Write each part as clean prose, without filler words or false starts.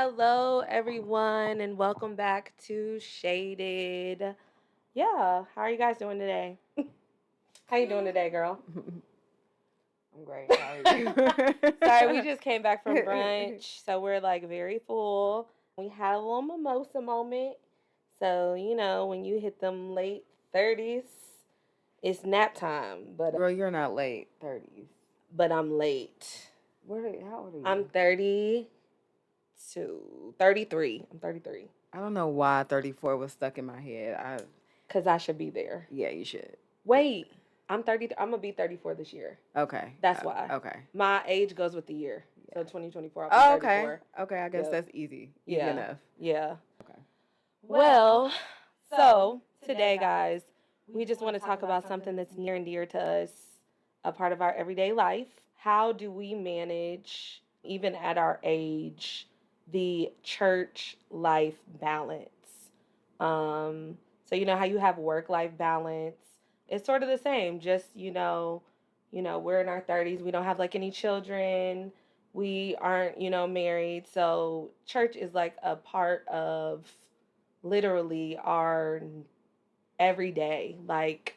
Hello, everyone, and welcome back to Shaded. Yeah, how are you guys doing today? How you doing today, girl? I'm great. How are you? Sorry, we just came back from brunch, so we're like very full. We had a little mimosa moment. So, when you hit them late 30s, it's nap time, Girl, you're not late 30s. but I'm late. How old are I'm you? 33. I'm 33 I don't know why 34 was stuck in my head. cuz I should be there. Yeah, you should. Wait, I'm 30. I'm gonna be 34 this year. Okay. That's why. Okay. My age goes with the year. So Yeah. 2024, I'll be Oh, okay. 34. Okay, I guess Yep. that's easy. Easy Yeah. enough. Yeah. Okay. Well, so today, guys, we just want to talk about something that's near and dear to us, a part of our everyday life. How do we manage, even at our age, the church life balance? So you know how you have work life balance. It's sort of the same. Just we're in our 30s. We don't have like any children. We aren't married. So church is like a part of literally our everyday. Like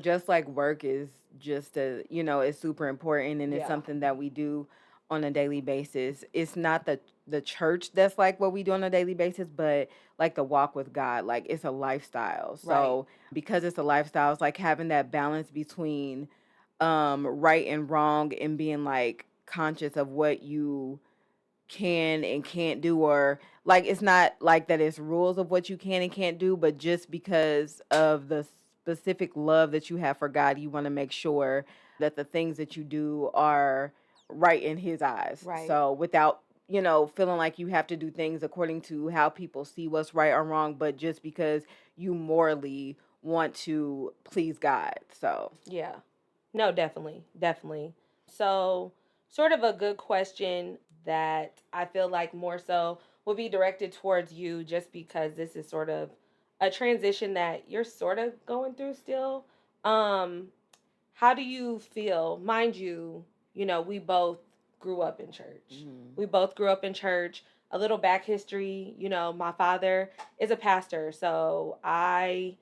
just like work is just it's super important and it's Yeah. something that we do on a daily basis. It's not the church that's like what we do on a daily basis, but like the walk with God, like it's a lifestyle. Right. So because it's a lifestyle, it's like having that balance between right and wrong and being like conscious of what you can and can't do, or like it's not like that it's rules of what you can and can't do, but just because of the specific love that you have for God, you want to make sure that the things that you do are right in his eyes. Right. So without feeling like you have to do things according to how people see what's right or wrong, but just because you morally want to please God. So Yeah. No, definitely. Definitely. So, sort of a good question that I feel like more so would be directed towards you just because this is sort of a transition that you're sort of going through still. Um how do you feel? Mind you, we both grew up in church. We both grew up in church. A little back history, my father is a pastor, so I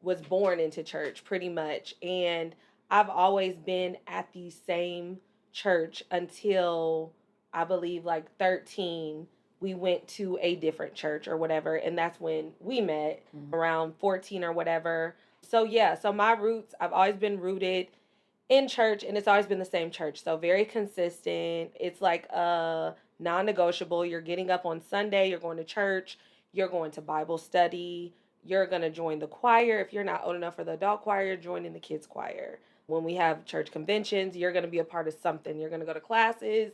was born into church pretty much. And I've always been at the same church until I believe like 13. We went to a different church or whatever. And that's when we met around 14 or whatever. So, yeah, so my roots, I've always been rooted in church and it's always been the same church. So, very consistent. It's like a non negotiable. You're getting up on Sunday, you're going to church, you're going to Bible study, you're going to join the choir. If you're not old enough for the adult choir, join in the kids choir. When we have church conventions, you're going to be a part of something. You're going to go to classes.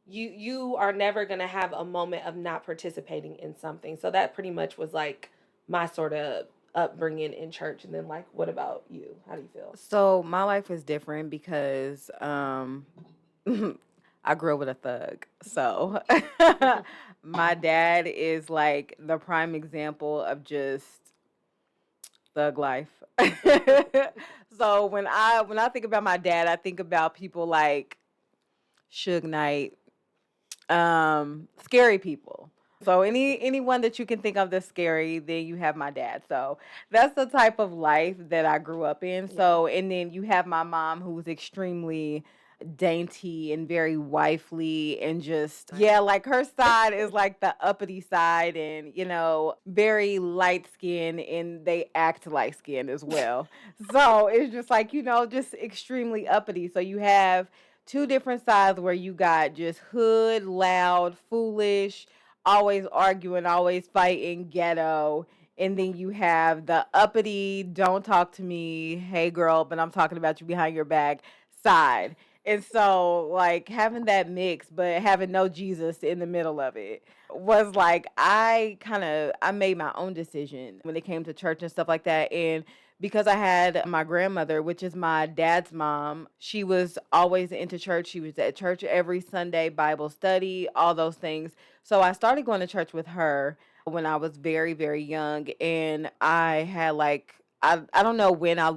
You are never going to have a moment of not participating in something. So that pretty much was like my sort of upbringing in church. And then like what about you? How do you feel? So my life is different because I grew up with a thug. So my dad is like the prime example of just thug life. So when I think about my dad, I think about people like Suge Knight, scary people. So anyone that you can think of that's scary, then you have my dad. So that's the type of life that I grew up in. Yeah. So and then you have my mom who's extremely dainty and very wifely and just like her side is like the uppity side and very light skinned and they act light skinned as well. So it's just like just extremely uppity. So you have two different sides where you got just hood, loud, foolish, always arguing, always fighting, ghetto. And then you have the uppity, don't talk to me, hey girl, but I'm talking about you behind your back side. And so, like, having that mix, but having no Jesus in the middle of it was like, I made my own decision when it came to church and stuff like that. And because I had my grandmother, which is my dad's mom, she was always into church. She was at church every Sunday, Bible study, all those things. So I started going to church with her when I was very, very young. And I had like, I don't know when I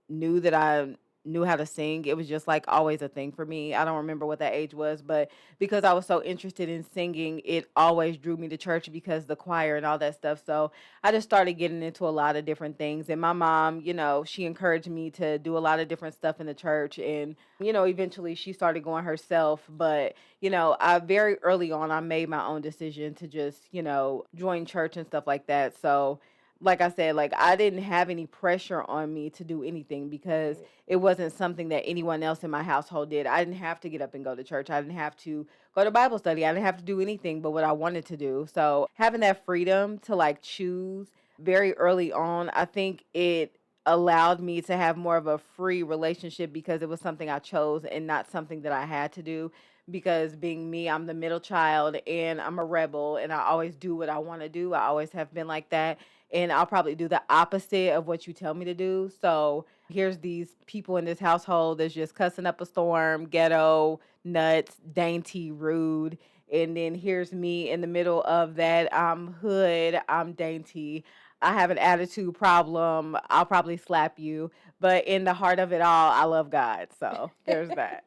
knew that I knew how to sing. It was just like always a thing for me. I don't remember what that age was, but because I was so interested in singing, it always drew me to church because the choir and all that stuff. So I just started getting into a lot of different things. And my mom, she encouraged me to do a lot of different stuff in the church. And, eventually she started going herself. But, I very early on, I made my own decision to just, join church and stuff like that. So, like I said, like I didn't have any pressure on me to do anything because Right. it wasn't something that anyone else in my household did. I didn't have to get up and go to church. I didn't have to go to Bible study. I didn't have to do anything but what I wanted to do. So having that freedom to like choose very early on, I think it allowed me to have more of a free relationship because it was something I chose and not something that I had to do. Because being me, I'm the middle child and I'm a rebel and I always do what I want to do. I always have been like that. And I'll probably do the opposite of what you tell me to do. So here's these people in this household that's just cussing up a storm, ghetto, nuts, dainty, rude. And then here's me in the middle of that. I'm hood, I'm dainty. I have an attitude problem. I'll probably slap you. But in the heart of it all, I love God. So there's that.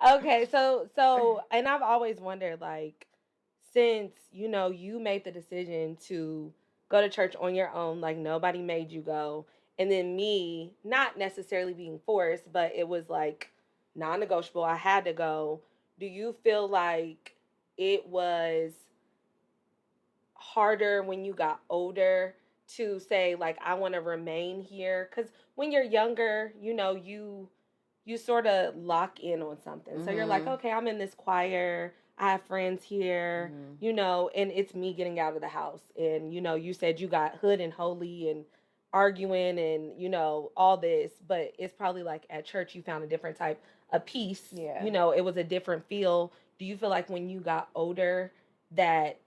Okay, so and I've always wondered, like, since you made the decision to go to church on your own, like nobody made you go, and then me not necessarily being forced, but it was like non-negotiable, I had to go. Do you feel like it was harder when you got older to say, like, I want to remain here? Because when you're younger, you sort of lock in on something. So you're like, Mhm. okay, I'm in this choir. I have friends here, Mhm. and it's me getting out of the house. And, you said you got hood and holy and arguing and, all this, but it's probably like at church you found a different type of peace. Yeah. It was a different feel. Do you feel like when you got older that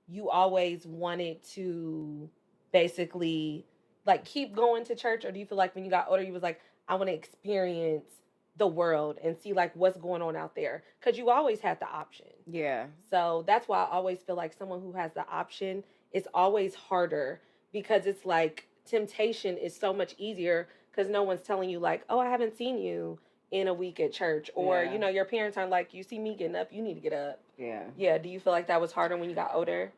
you always wanted to basically like keep going to church, or do you feel like when you got older you was like, I want to experience the world and see like what's going on out there, because you always had the option? Yeah. So that's why I always feel like someone who has the option is always harder, because it's like temptation is so much easier because no one's telling you like, oh, I haven't seen you in a week at church, or Yeah. your parents aren't like, you see me getting up, you need to get up. Yeah. Yeah, do you feel like that was harder when you got older?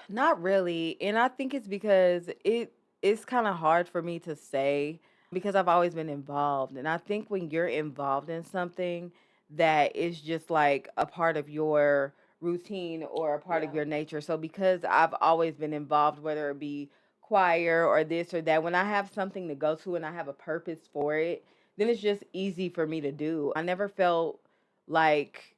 Not really. And I think it's because it's kind of hard for me to say because I've always been involved. And I think when you're involved in something that is just like a part of your routine or a part of Yeah. your nature. So because I've always been involved, whether it be choir or this or that, when I have something to go to and I have a purpose for it, then it's just easy for me to do. I never felt like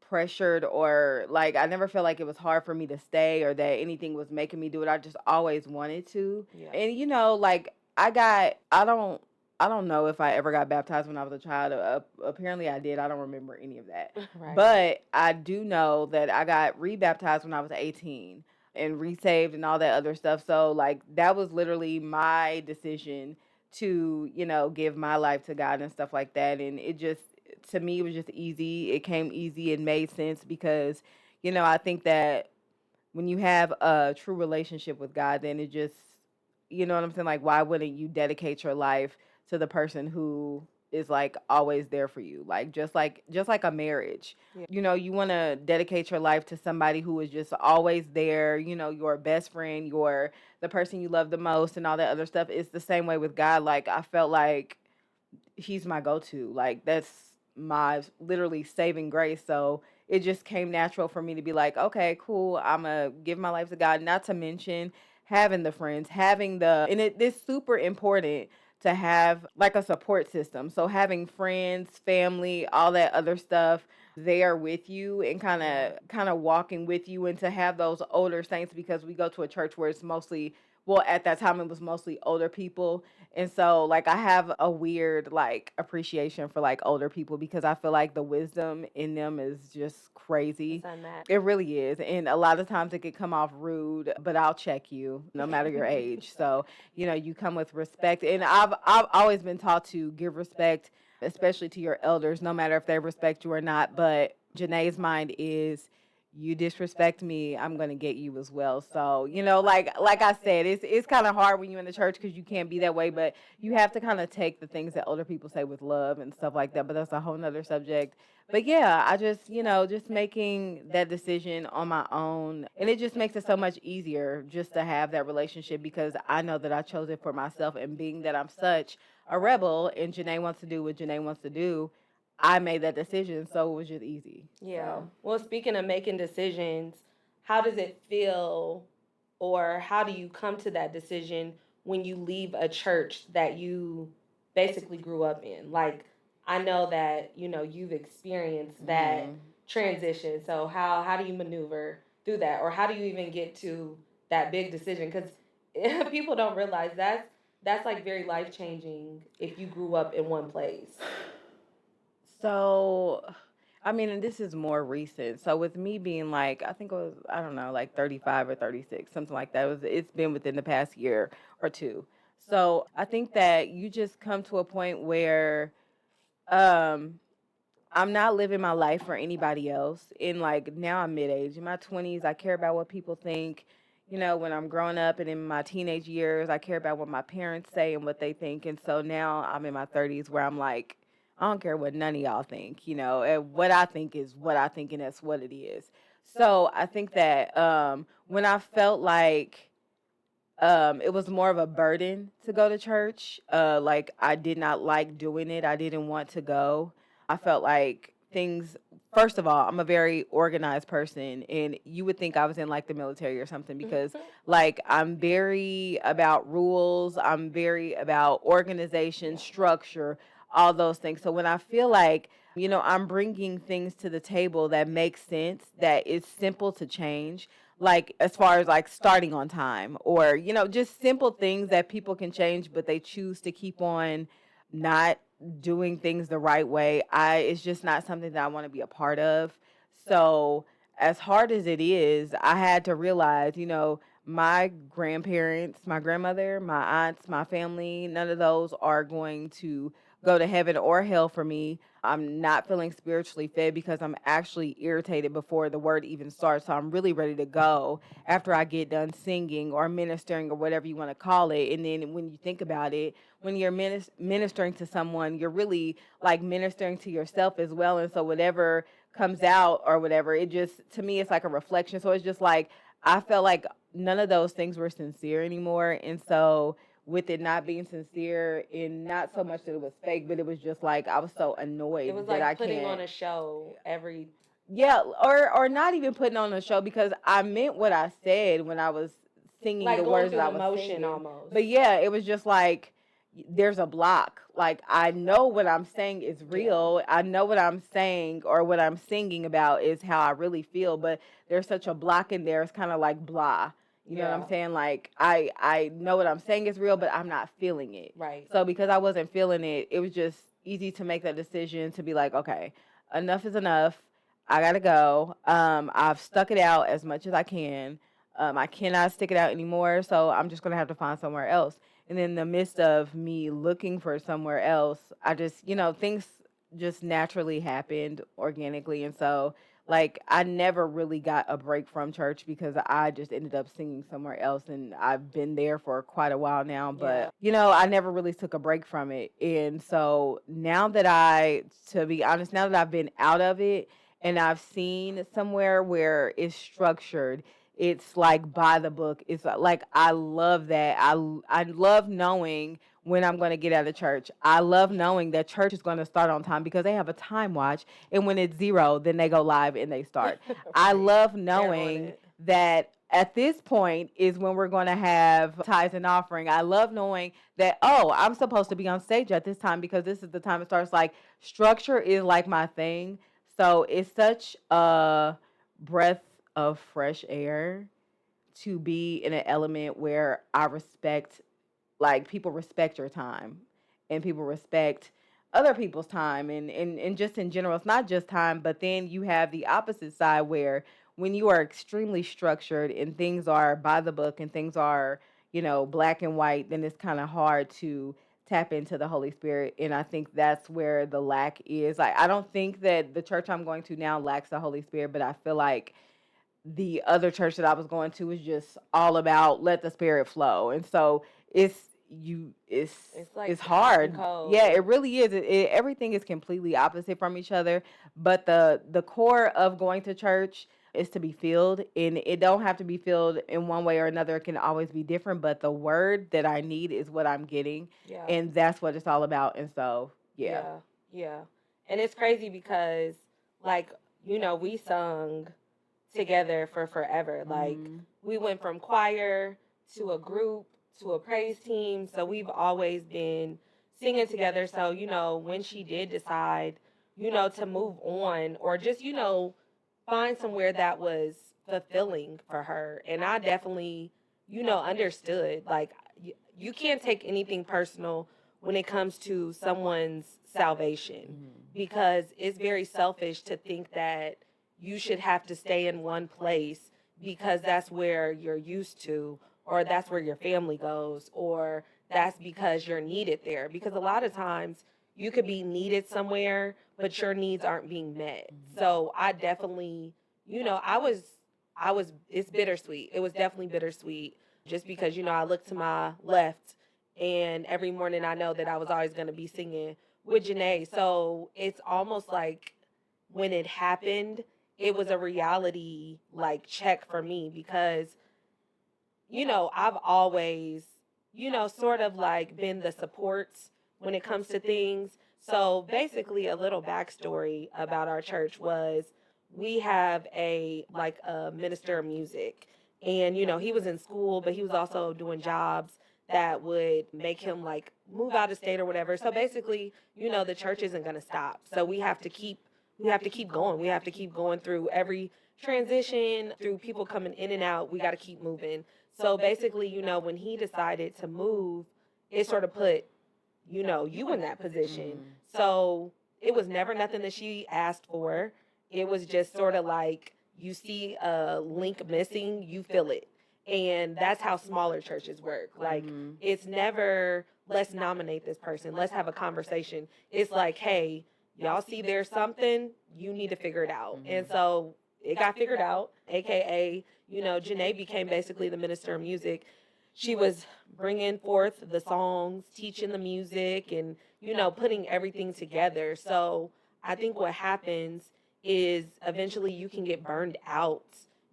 pressured or like I never felt like it was hard for me to stay or that anything was making me do it. I just always wanted to. Yeah. And like I don't know if I ever got baptized when I was a child. Apparently I did. I don't remember any of that. Right. But I do know that I got rebaptized when I was 18 and resaved and all that other stuff. So like that was literally my decision to, give my life to God and stuff like that. And it just to me it was just easy. It came easy and made sense because, I think that when you have a true relationship with God, then it just, you know what I'm saying? Like, why wouldn't you dedicate your life to the person who is like always there for you? Like, just like a marriage. Yeah. You want to dedicate your life to somebody who is just always there, your best friend, your the person you love the most and all that other stuff. It's the same way with God. Like, I felt like he's my go-to. Like that's my literally saving grace. So it just came natural for me to be like, okay, cool. I'm gonna give my life to God. Not to mention having the friends, having and it's super important to have like a support system. So having friends, family, all that other stuff there with you and kind of walking with you, and to have those older saints because we go to a church where it's mostly, well, at that time it was mostly older people. And so like I have a weird like appreciation for like older people because I feel like the wisdom in them is just It's crazy. unmatched. It really is. And a lot of times it could come off rude, but I'll check you no matter your age. So, you come with respect. And I've always been taught to give respect, especially to your elders, no matter if they respect you or not. But Janae's mind is you disrespect me, I'm gonna get you as well. So, like I said, it's kind of hard when you're in the church because you can't be that way, but you have to kind of take the things that older people say with love and stuff like that. But that's a whole nother subject. But yeah, I just, just making that decision on my own. And it just makes it so much easier just to have that relationship because I know that I chose it for myself. And being that I'm such a rebel and Janae wants to do what Janae wants to do, I made that decision. So it was just easy. Yeah. So. Well, speaking of making decisions, how does it feel or how do you come to that decision when you leave a church that you basically grew up in? Like, I know that, you've experienced that Mhm. transition. So how do you maneuver through that or how do you even get to that big decision cuz people don't realize that's like very life-changing if you grew up in one place. So, I mean, and this is more recent. So with me being like, I think it was, I don't know, like 35 or 36, something like that. It's been within the past year or two. So I think that you just come to a point where um I'm not living my life for anybody else. In like now I'm mid age. In my 20s, I care about what people think. When I'm growing up and in my teenage years, I care about what my parents say and what they think. And so now I'm in my 30s where I'm like, I don't care what none of y'all think. And what I think is what I think, and that's what it is. So I think that when I felt like it was more of a burden to go to church. Like I did not like doing it. I didn't want to go. I felt like things. First of all, I'm a very organized person, and you would think I was in like the military or something because, like, I'm very about rules. I'm very about organization, structure, all those things. So when I feel like I'm bringing things to the table that make sense, that is simple to change, like as far as like starting on time or just simple things that people can change but they choose to keep on not doing things the right way. It's just not something that I want to be a part of. So as hard as it is, I had to realize, my grandparents, my grandmother, my aunts, my family, none of those are going to go to heaven or hell for me. I'm not feeling spiritually fed because I'm actually irritated before the word even starts. So I'm really ready to go after I get done singing or ministering or whatever you want to call it. And then when you think about it, when you're ministering to someone, you're really like ministering to yourself as well. And so whatever comes out or whatever, it just, to me, it's like a reflection. So it's just like, I felt like none of those things were sincere anymore. And so with it not being sincere and not so much that it was fake, but it was just like I was so It was annoyed that I like putting on can't. a show every. Yeah, or not even putting on a show because I meant what I said when I was singing the Like going words that through I the was motion singing. almost. But yeah, it was just like there's a block. Like I know what I'm saying is Yeah. real. I know what I'm saying or what I'm singing about is how I really feel, but there's such a block in there. It's kind of like blah. You know what Yeah. I'm saying? Like I know what I'm saying is real, but I'm not feeling it. Right. So because I wasn't feeling it, it was just easy to make that decision to be like, okay, enough is enough. I gotta go. I've stuck it out as much as I can. I cannot stick it out anymore, so I'm just gonna have to find somewhere else. And in the midst of me looking for somewhere else, I just, things just naturally happened organically. And so, like, I never really got a break from church because I just ended up singing somewhere else. And I've been there for quite a while now, Yeah. but, I never really took a break from it. And so now that to be honest, now that I've been out of it and I've seen somewhere where it's structured, it's like by the book. It's like I love that. I love knowing when I'm going to get out of church. I love knowing that church is going to start on time because they have a time watch, and when it's 0, then they go live and they start. I Right. love They're on knowing it. that at this point is when we're going to have tithes and offering. I love knowing that, oh, I'm supposed to be on stage at this time because this is the time it starts. Like structure is like my thing. So it's such a breath of fresh air to be in an element where I respect, like people respect your time and people respect other people's time and just in general, it's not just time, but then you have the opposite side where when you are extremely structured and things are by the book and things are, black and white, then it's kind of hard to tap into the Holy Spirit. And I think that's where the lack is. Like, I don't think that the church I'm going to now lacks the Holy Spirit, but I feel like the other church that I was going to was just all about let the spirit flow. And so it's It's like it's hot and hard. Yeah, cold. it really is. Everything is completely opposite from each other, but the core of going to church is to be filled, and it don't have to be filled in one way or another. It can always be different, but the word that I need is what I'm getting, Yeah. and that's what it's all about. And so, yeah. Yeah. Yeah. And it's crazy because, like, we sung together for forever. Like, Mhm. we went from choir to a group to a praise team. So we've always been singing together. So, when she did decide, to move on or just, find somewhere that was fulfilling for her. And I definitely, understood. Like, you can't take anything personal when it comes to someone's salvation because it's very selfish to think that you should have to stay in one place because that's where you're used to, or that's where your family goes, or that's because you're needed there. Because a lot of times you could be needed somewhere, but your needs aren't being met. So I definitely, it's bittersweet. It was definitely bittersweet just because, I looked to my left and every morning I know that I was always going to be singing with Janae. So it's almost like when it happened, it was a reality like check for me because I've always sort of like been the supports when it comes to things. So basically a little backstory about our church was we have a minister of music, and he was in school but he was also doing jobs that would make him like move out of state or whatever. So basically, the church isn't going to stop. So we have to keep going. We have to keep going through every transition, through people coming in and out. We got to keep moving. So basically, when he decided to move, it sort of put, you in that position. So it was never nothing that she asked for. It was just sort of like you see a link missing, you feel it. And that's how smaller churches work. Like, it's never, let's nominate this person, let's have a conversation. It's like, hey, y'all see there's something, you need to figure it out. And so it got figured out, aka Janae became basically the minister of music. She was bringing forth the songs, teaching the music, and putting everything together. So I think what happens is eventually you can get burned out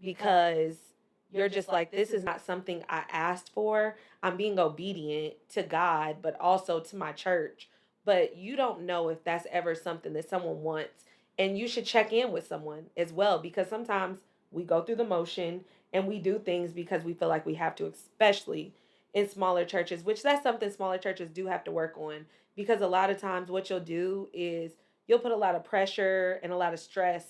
because you're just like, this is not something I asked for. I'm being obedient to God, but also to my church. But you don't know if that's ever something that someone wants. And you should check in with someone as well, because sometimes we go through the motion and we do things because we feel like we have to, especially in smaller churches, which that's something smaller churches do have to work on. Because a lot of times what you'll do is you'll put a lot of pressure and a lot of stress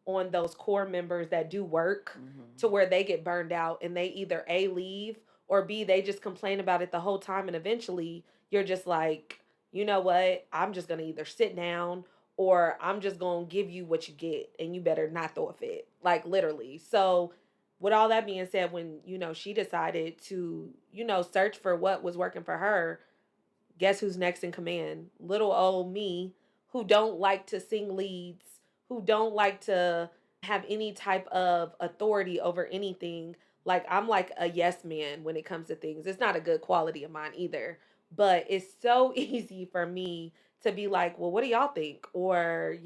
on those core members that do work to where they get burned out and they either A, leave, or B, they just complain about it the whole time. And eventually you're just like, you know what? I'm just going to either sit down or I'm just going to give you what you get and you better not throw a fit. Like, literally. So with all that being said, when, she decided to, search for what was working for her, guess who's next in command? Little old me, who don't like to sing leads, who don't like to have any type of authority over anything. Like, I'm like a yes man when it comes to things. It's not a good quality of mine either. But it's so easy for me to be like, well, what do y'all think? Or,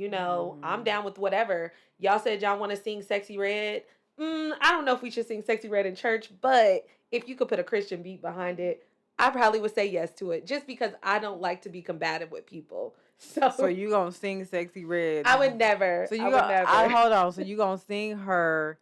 I'm down with whatever. Y'all said y'all want to sing Sexy Red. I don't know if we should sing Sexy Red in church, but if you could put a Christian beat behind it, I probably would say yes to it just because I don't like to be combative with people. So So you gonna sing "Sexy Red"? I would never. So I you would gonna I never. hold on. So you gonna sing her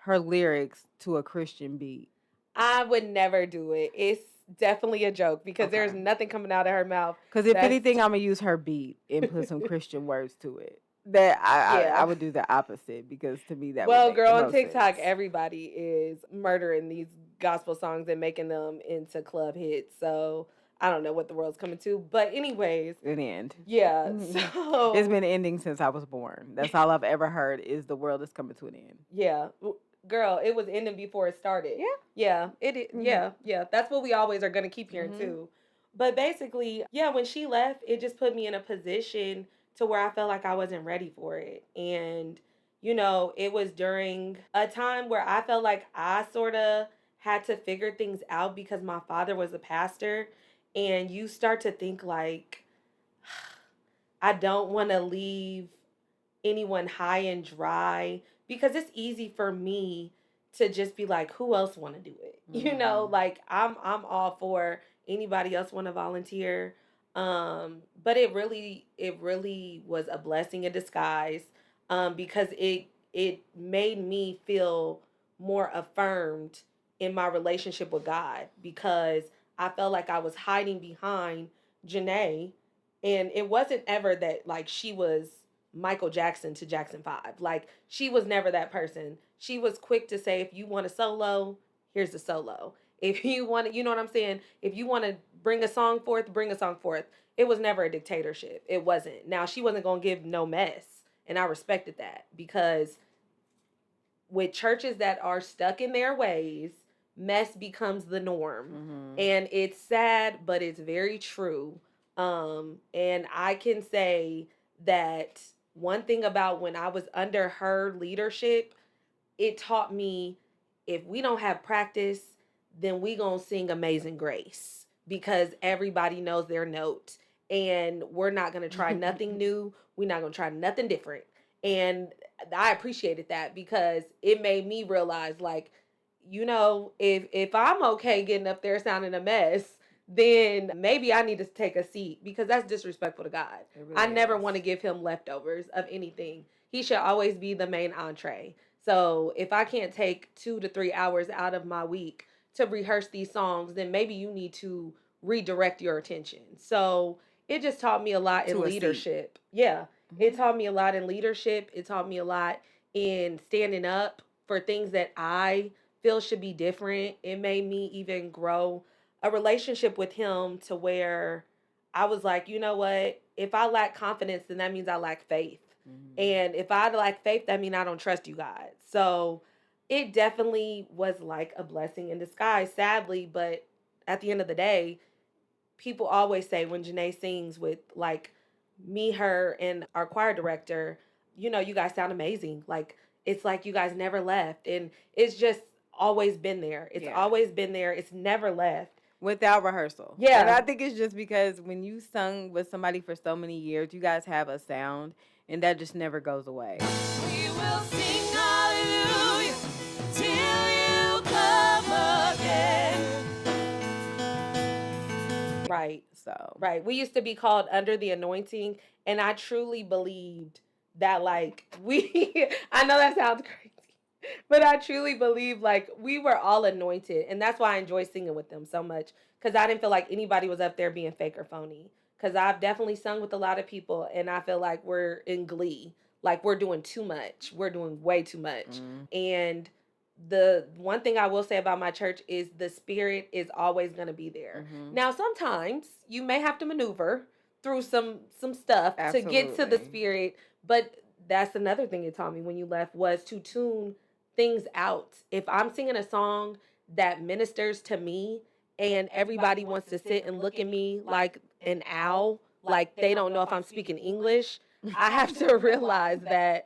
lyrics to a Christian beat? I would never do it. It's definitely a joke because there's Okay. nothing coming out of her mouth. Because if That's anything, I'm gonna use her beat and put some Christian words to it. That I yeah. would do the opposite because to me that would Well, make the girl, on most TikTok, sense. everybody is murdering these gospel songs and making them into club hits. So I don't know what the world's coming to. But anyways, An end. yeah. It's So been ending since I was born. That's all I've ever heard is the world is coming to an end. yeah. Girl, it was ending before it started. Yeah. Yeah. Yeah. That's what we always are gonna keep hearing too. But basically, yeah, when she left, it just put me in a position to where I felt like I wasn't ready for it. And, it was during a time where I felt like I sort of had to figure things out because my father was a pastor. And you start to think like, I don't want to leave anyone high and dry because it's easy for me to just be like, who else want to do it? Like I'm all for anybody else want to volunteer. But it really was a blessing in disguise, because it made me feel more affirmed in my relationship with God, because I felt like I was hiding behind Janae, and it wasn't ever that like she was Michael Jackson to Jackson 5. Like, she was never that person. She was quick to say, if you want a solo, here's the solo. If you want to, you know what I'm saying? If you want to bring a song forth, bring a song forth. It was never a dictatorship. It wasn't. Now, she wasn't going to give no mess. And I respected that, because with churches that are stuck in their ways, mess becomes the norm. And it's sad, but it's very true. And I can say that one thing about when I was under her leadership, it taught me, if we don't have practice, then we gonna sing Amazing Grace, because everybody knows their note, and we're not gonna try nothing new. We're not gonna try nothing different. And I appreciated that, because it made me realize, like, if I'm okay getting up there sounding a mess, then maybe I need to take a seat, because that's disrespectful to God. Really, I never want to give him leftovers of anything. He should always be the main entree. So if I can't take 2 to 3 hours out of my week to rehearse these songs, then maybe you need to redirect your attention. So it just taught me a lot in leadership. Yeah. It taught me a lot in leadership. It taught me a lot in standing up for things that I feel should be different. It made me even grow a relationship with him to where I was like, you know what? If I lack confidence, then that means I lack faith. And if I lack faith, that means I don't trust you, God. So it definitely was like a blessing in disguise, sadly. But at the end of the day, people always say when Janae sings with like me, her, and our choir director, you guys sound amazing. Like, it's like you guys never left. And it's just always been there. It's always been there. It's never left. Without rehearsal. Yeah. And I think it's just because when you sung with somebody for so many years, you guys have a sound, and that just never goes away. We will sing hallelujah till you come again. Right. So. Right. We used to be called Under the Anointing, and I truly believed that, like, I know that sounds crazy, but I truly believe like we were all anointed, and that's why I enjoy singing with them so much, because I didn't feel like anybody was up there being fake or phony. Because I've definitely sung with a lot of people, and I feel like we're in glee, like we're doing too much. We're doing way too much. And the one thing I will say about my church is the spirit is always going to be there. Now, sometimes you may have to maneuver through some stuff to get to the spirit, but that's another thing it taught me when you left, was to tune things out. If I'm singing a song that ministers to me and everybody wants to sit and look at me like an owl, like they don't know if I'm speaking English, I have to realize that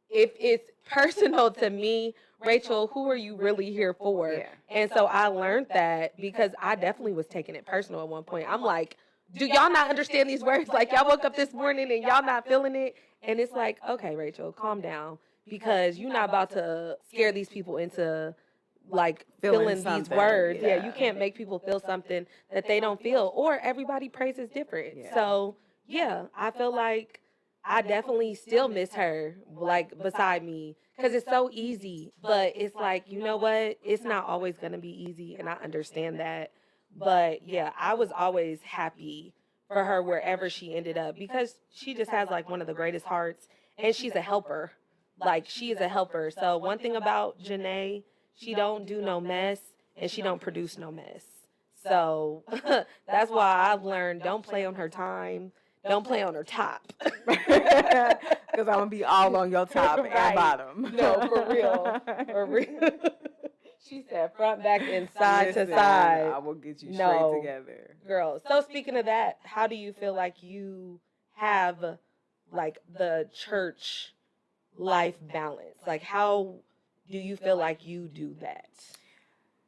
if it's personal to me, Rachel, who are you really here for? Yeah. And so I learned that, because I definitely was taking it personal at one point. I'm like, do y'all not understand these words? Like, y'all woke up this morning and y'all not feeling it? And it's like, okay, Rachel, calm down, because you're not about to scare these people into like feeling these words. Yeah, you can't make people feel something that they don't feel, or everybody praises different. Yeah. So yeah, I feel like I definitely still miss her, like, beside me, because it's so easy. But it's like, you know what? It's not always going to be easy, and I understand that. But yeah, I was always happy for her wherever she ended up, because she just has like one of the greatest hearts, and she's a helper. Like, she is a helper. So one thing about Janae, she don't do no mess, and she don't produce no mess. So that's why I've learned, don't play on her time. Don't play on her top. Because I'm going to be all on your top and bottom. No, for real. For real. She said front, back, and side to side. I will get you straight together. Girl. So speaking of that, how do you feel like you have, like, the church life balance? Like, how do you feel like you do that?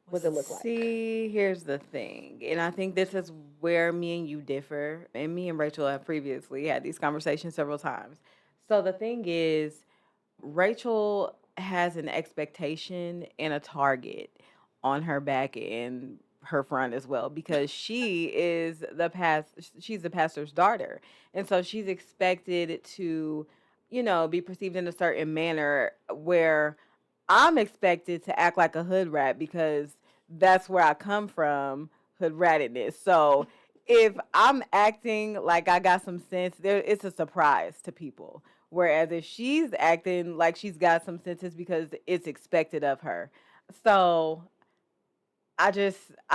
What does it look like? See, here's the thing. And I think this is where me and you differ. And me and Rachel have previously had these conversations several times. So the thing is, Rachel has an expectation and a target on her back and her front as well because she's the pastor's daughter. And so she's expected to, be perceived in a certain manner where I'm expected to act like a hood rat because that's where I come from, hood ratedness. So if I'm acting like I got some sense, there it's a surprise to people. Whereas if she's acting like she's got some sense, it's because it's expected of her. So I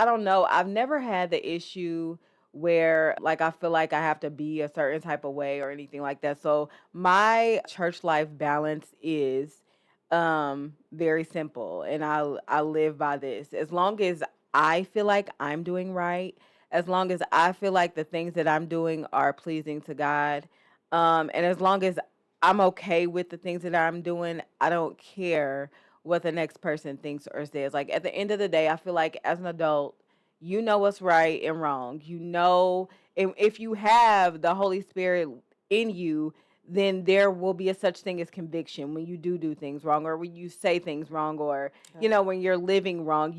don't know. I've never had the issue where like I feel like I have to be a certain type of way or anything like that. So my church life balance is very simple and I live by this. As long as I feel like I'm doing right, as long as I feel like the things that I'm doing are pleasing to God, and as long as I'm okay with the things that I'm doing, I don't care what the next person thinks or says. Like at the end of the day, I feel like as an adult, you know what's right and wrong. You know, if you have the Holy Spirit in you, then there will be a such thing as conviction when you do things wrong or when you say things wrong or when you're living wrong.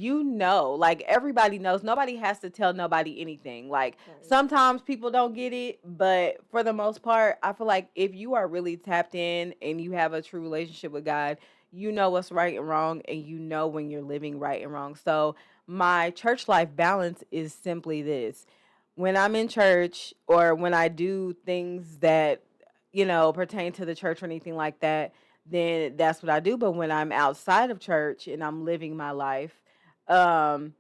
Like everybody knows. Nobody has to tell nobody anything. Like sometimes people don't get it, but for the most part, I feel like if you are really tapped in and you have a true relationship with God, you know what's right and wrong and you know when you're living right and wrong. So my church life balance is simply this. When I'm in church or when I do things that, pertain to the church or anything like that, then that's what I do. But when I'm outside of church and I'm living my life, um,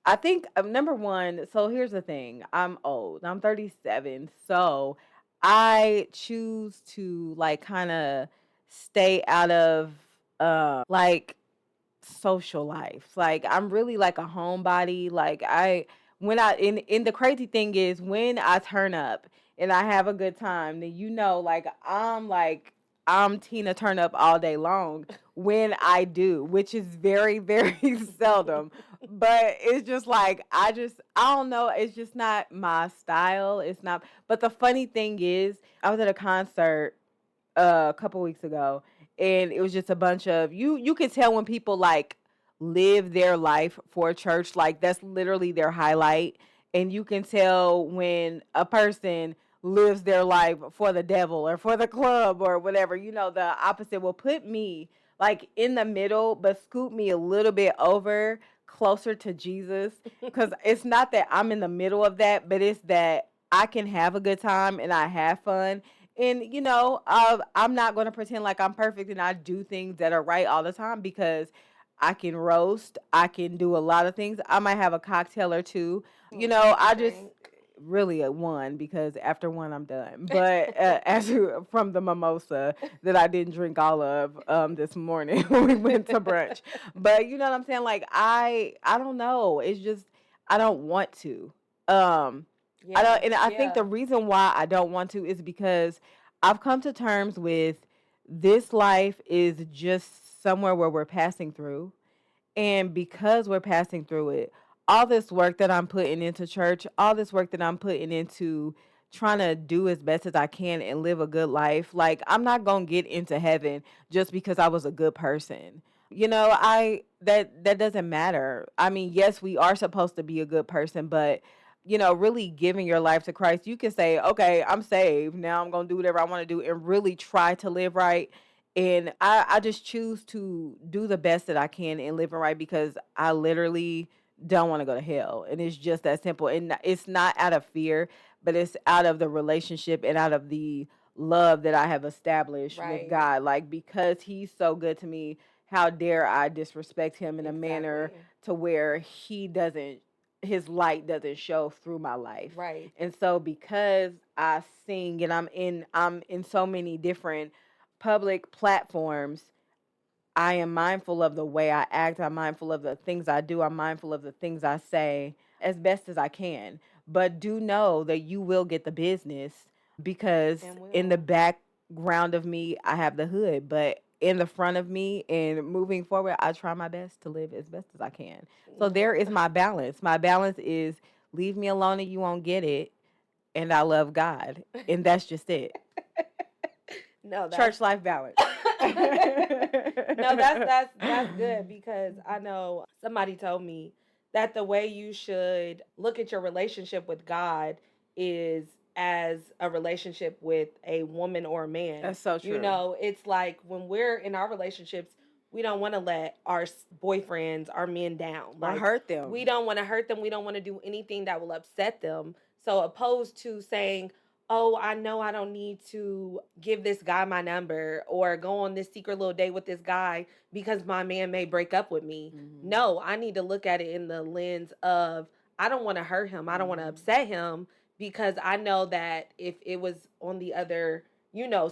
I think number one, so here's the thing. I'm old. I'm 37. So I choose to like kind of stay out of like social life. Like I'm really like a homebody. Like I when I in the crazy thing is when I turn up and I have a good time, then like I'm Tina Turn Up all day long when I do, which is very, very seldom. But it's just like I don't know, it's just not my style. It's not but the funny thing is I was at a concert a couple weeks ago and it was just a bunch of you could tell when people like live their life for church, like that's literally their highlight. And you can tell when a person lives their life for the devil or for the club or whatever. The opposite will put me like in the middle but scoot me a little bit over closer to Jesus because it's not that I'm in the middle of that, but it's that I can have a good time and I have fun. And I'm not going to pretend like I'm perfect and I do things that are right all the time because I can roast, I can do a lot of things. I might have a cocktail or two. I just Drink. really a one because after one I'm done. But from the mimosa that I didn't drink all of this morning when we went to brunch. But you know what I'm saying? Like I don't know. It's just I don't want to. Um I Yeah, don't, and I think yeah, the reason why I don't want to is because I've come to terms with this life is just somewhere where we're passing through. And because we're passing through it, all this work that I'm putting into church, all this work that I'm putting into trying to do as best as I can and live a good life, like I'm not going to get into heaven just because I was a good person. I that doesn't matter. I mean, yes, we are supposed to be a good person, but really giving your life to Christ, you can say, okay, I'm saved. Now I'm going to do whatever I want to do and really try to live right. And I just choose to do the best that I can and living right because I literally don't want to go to hell. And it's just that simple. And it's not out of fear, but it's out of the relationship and out of the love that I have established with right. God. Like, because he's so good to me, how dare I disrespect him in a manner Exactly. to where his light doesn't show through my life. Right. And so because I sing and I'm in so many different public platforms, I am mindful of the way I act. I'm mindful of the things I do. I'm mindful of the things I say as best as I can. But do know that you will get the business because And in the will. back ground of me, I have the hood, but in the front of me and moving forward, I try my best to live as best as I can. So there is my balance. My balance is leave me alone and you won't get it, and I love God, and that's just it. No, that's Church life balance. no, that's good because I know somebody told me that the way you should look at your relationship with God is as a relationship with a woman or a man. That's so true. You know, it's like when we're in our relationships, we don't want to let our boyfriends, our men down. Or Like, hurt them. we don't want to hurt them. We don't want to do anything that will upset them. So opposed to saying, oh, I know I don't need to give this guy my number or go on this secret little date with this guy because my man may break up with me. Mm-hmm. No, I need to look at it in the lens of I don't want to hurt him. I don't want to upset him because I know that if it was on the other,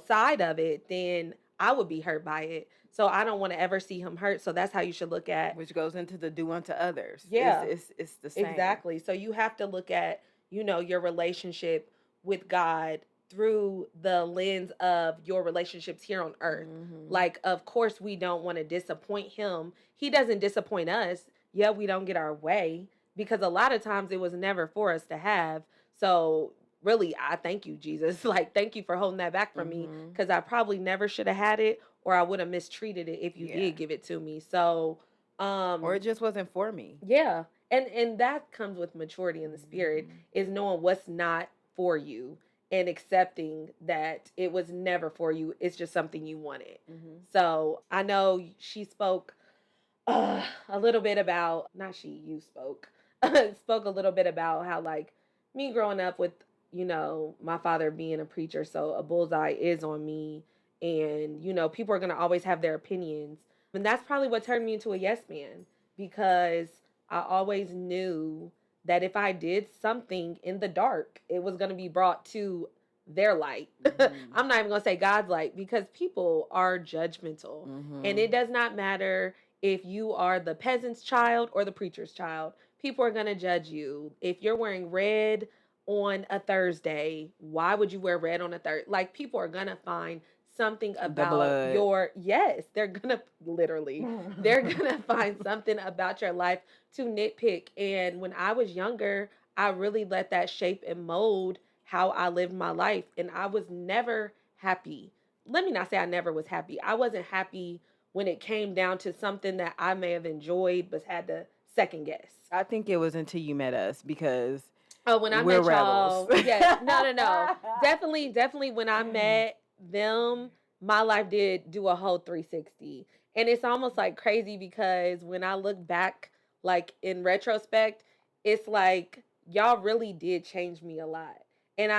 side of it, then I would be hurt by it. So I don't want to ever see him hurt. So that's how you should look at. Which goes into the do unto others. Yeah. It's the same. Exactly. So you have to look at, your relationship with God through the lens of your relationships here on earth. Mm-hmm. Like, of course, we don't want to disappoint him. He doesn't disappoint us. Yeah, we don't get our way because a lot of times it was never for us to have. So, really, I thank you, Jesus. Like, thank you for holding that back from me because I probably never should have had it or I would have mistreated it if you did give it to me. So, or it just wasn't for me. Yeah. And that comes with maturity in the spirit is knowing what's not for you and accepting that it was never for you. It's just something you wanted. So I know she spoke a little bit about, not she, you spoke, spoke a little bit about how like me growing up with, my father being a preacher. So a bullseye is on me and, people are going to always have their opinions. And that's probably what turned me into a yes man because I always knew that if I did something in the dark, it was going to be brought to their light. I'm not even going to say God's light because people are judgmental. And it does not matter if you are the peasant's child or the preacher's child. People are going to judge you. If you're wearing red on a Thursday, why would you wear red on a Thursday? Like, people are going to find something about your, yes, they're going to literally, they're going to find something about your life to nitpick. And when I was younger, I really let that shape and mold how I lived my life. And I was never happy. Let me not say I never was happy. I wasn't happy when it came down to something that I may have enjoyed but had to second guess. I think it was until you met us because when I met y'all, yeah, no. Definitely when I met them, my life did do a whole 360. And it's almost like crazy because when I look back, like in retrospect, it's like y'all really did change me a lot. And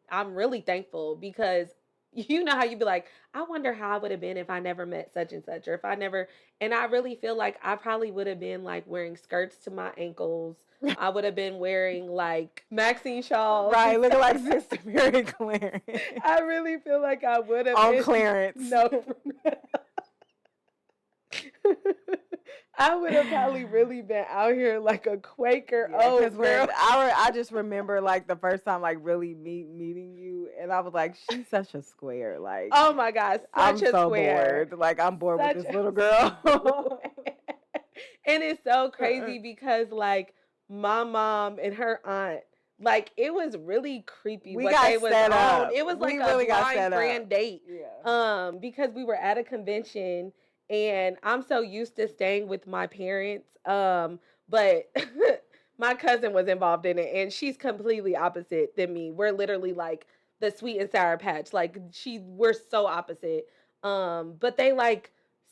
I'm really thankful because you know how you'd be like, I wonder how I would have been if I never met such and such, or if I never, and I really feel like I probably would have been like wearing skirts to my ankles. I would have been wearing like Maxine shawls. Right, looking like Sister Mary Clarence. I really feel like I would have on Clarence. No. I would have probably really been out here like a Quaker. Yeah, girl. I just remember like the first time like really meeting you, and I was like, she's such a square. Like, oh my gosh, I'm so square. bored. Like, I'm bored with this little girl. And it's so crazy because like my mom and her aunt, like it was really creepy. We got set up. It was like a blind friend date. Yeah. Because we were at a convention. And I'm so used to staying with my parents. But my cousin was involved in it. And she's completely opposite than me. We're literally like the sweet and sour patch. Like we're so opposite. But they like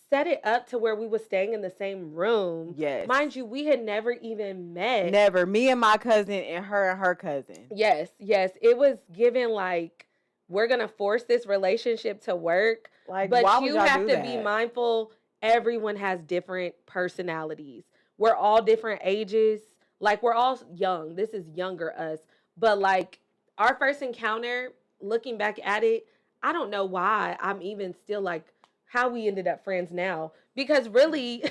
set it up to where we were staying in the same room. Yes. Mind you, we had never even met. Never. Me and my cousin and her cousin. Yes. It was given like, we're going to force this relationship to work. Like, but why you would have do to be mindful. Everyone has different personalities. We're all different ages. Like, we're all young. This is younger us. But like our first encounter, looking back at it, I don't know why I'm even still like how we ended up friends now. Because really,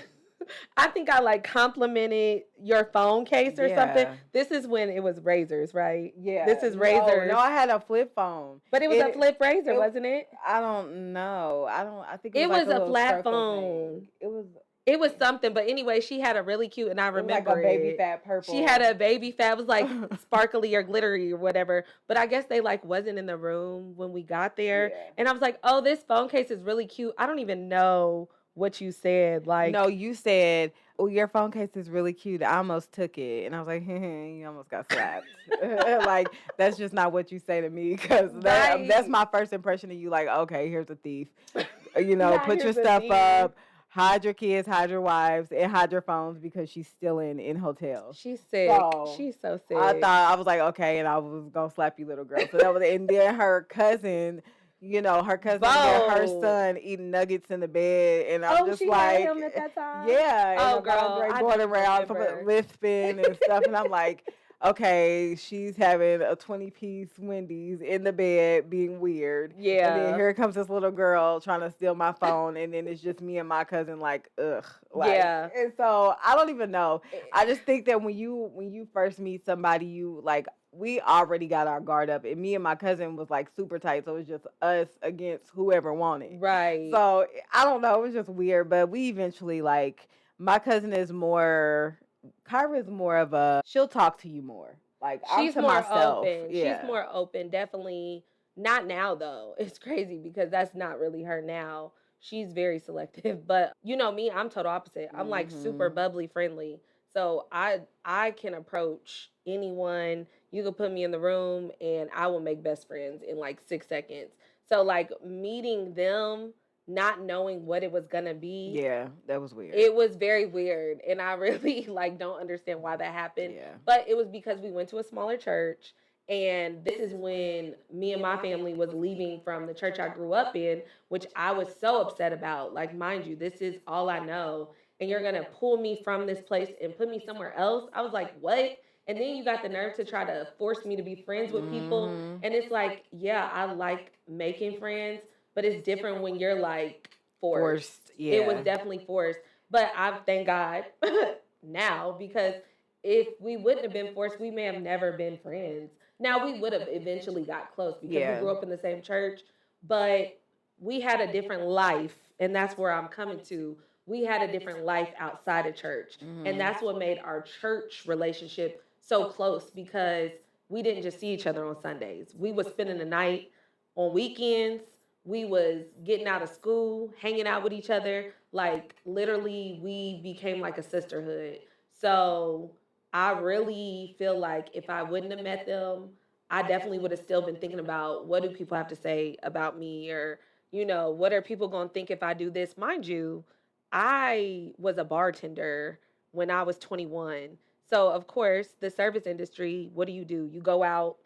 I think I like complimented your phone case or something. Yeah. This is when it was razors, right? Yeah. This is No, razors. no, I had a flip phone. But it was a flip razor, wasn't it? I don't know. I think it was It like was a a little flat circle phone. thing. It was Something, but anyway, she had a really cute, and I it was like a remember baby it. fat purple. She had a baby fat, it was like sparkly or glittery or whatever. But I guess they like wasn't in the room when we got there, Yeah. and I was like, "Oh, this phone case is really cute." I don't even know what you said. Like, No, you said, "Oh, your phone case is really cute. I almost took it," and I was like, "You almost got slapped." Like that's just not what you say to me because that's my first impression of you. Like, okay, here's a thief. Put your stuff up. Hide your kids, hide your wives, and hide your phones because she's still in hotels. She's sick. She's so sick. I was like, okay, and I was gonna slap you, little girl. So that was, and then her cousin. Her cousin and her son eating nuggets in the bed, and I'm just she like, had him at that time? yeah, and girl, I going around lisping and stuff, and I'm like, okay, she's having a 20-piece Wendy's in the bed, being weird. Yeah. And then here comes this little girl trying to steal my phone, and then it's just me and my cousin, like, ugh. Yeah. And so I don't even know. I just think that when you first meet somebody, you like. We already got our guard up, and me and my cousin was like super tight, so it was just us against whoever wanted. Right. So I don't know, it was just weird, but we eventually my cousin is more. Kyra's more of a. She'll talk to you more. Like she's I'm to more myself. open. Yeah. She's more open. Definitely not now though. It's crazy because that's not really her now. She's very selective, but you know me, I'm total opposite. I'm like super bubbly friendly. So I can approach anyone. You could put me in the room and I will make best friends in like 6 seconds. So like meeting them, not knowing what it was gonna be. Yeah, that was weird. It was very weird, and I really like don't understand why that happened. Yeah. But it was because we went to a smaller church, and this is when me and my family was leaving from the church I grew up in, which I was so upset about. Like, mind you, this is all I know, and you're gonna pull me from this place and put me somewhere else. I was like, what? And then you got the nerve to try to force me to be friends with people, and it's like, yeah, I like making friends, but it's different when you're like forced. Yeah. It was definitely forced. But I thank God now, because if we wouldn't have been forced, we may have never been friends. Now we would have eventually got close because we grew up in the same church, but we had a different life, and that's where I'm coming to. We had a different life outside of church, and that's what made our church relationship so close, because we didn't just see each other on Sundays. We was spending the night on weekends. We was getting out of school, hanging out with each other. Like, literally, we became like a sisterhood. So I really feel like if I wouldn't have met them, I definitely would have still been thinking about what do people have to say about me, or, what are people going to think if I do this? Mind you, I was a bartender when I was 21. So, of course, the service industry, what do? You go out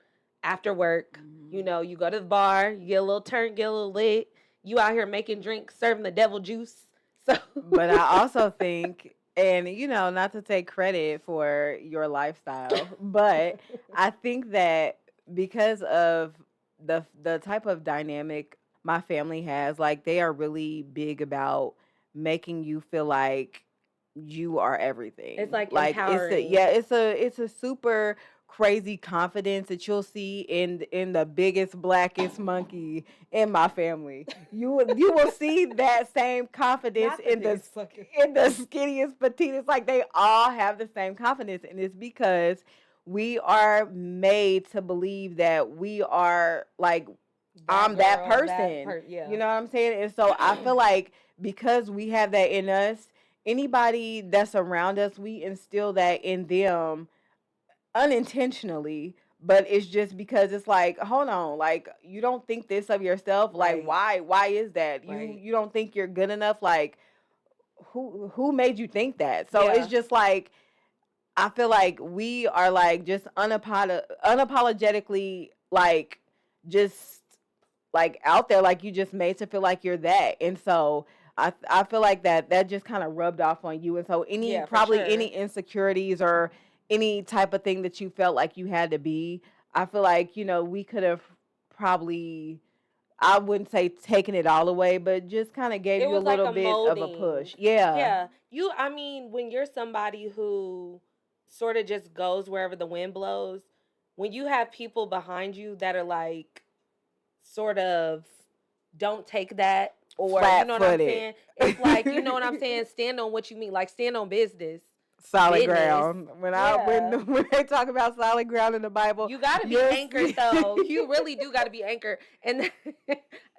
after work, you go to the bar, you get a little turn, get a little lit. You out here making drinks, serving the devil juice. So, but I also think, and not to take credit for your lifestyle, but I think that because of the type of dynamic my family has, like they are really big about making you feel like you are everything. It's like empowering. It's a super crazy confidence that you'll see in the biggest blackest monkey in my family. You will see that same confidence in the skinniest petite. It's like they all have the same confidence, and it's because we are made to believe that we are like I'm that person. Yeah. You know what I'm saying? And so I feel like because we have that in us, anybody that's around us, we instill that in them unintentionally, but it's just because it's like, hold on, like you don't think this of yourself, like why is that? You don't think you're good enough, like who made you think that? So it's just like I feel like we are like just unapologetically like just like out there, like you just made to feel like you're that. And so I feel like that just kind of rubbed off on you. And so any insecurities or any type of thing that you felt like you had to be, I feel like, we could have probably, I wouldn't say taking it all away, but just kind of gave It you a was like little a bit of a molding. push. Yeah. Yeah. I mean, when you're somebody who sort of just goes wherever the wind blows, when you have people behind you that are like, sort of, don't take that, or you Flat know what I'm footed. saying? It's like, you know what I'm saying? Stand on what you mean, like stand on business. Solid Business. ground. When I when Yeah. when they talk about solid ground in the Bible, You got to be you're anchored though. You really do got to be anchored. And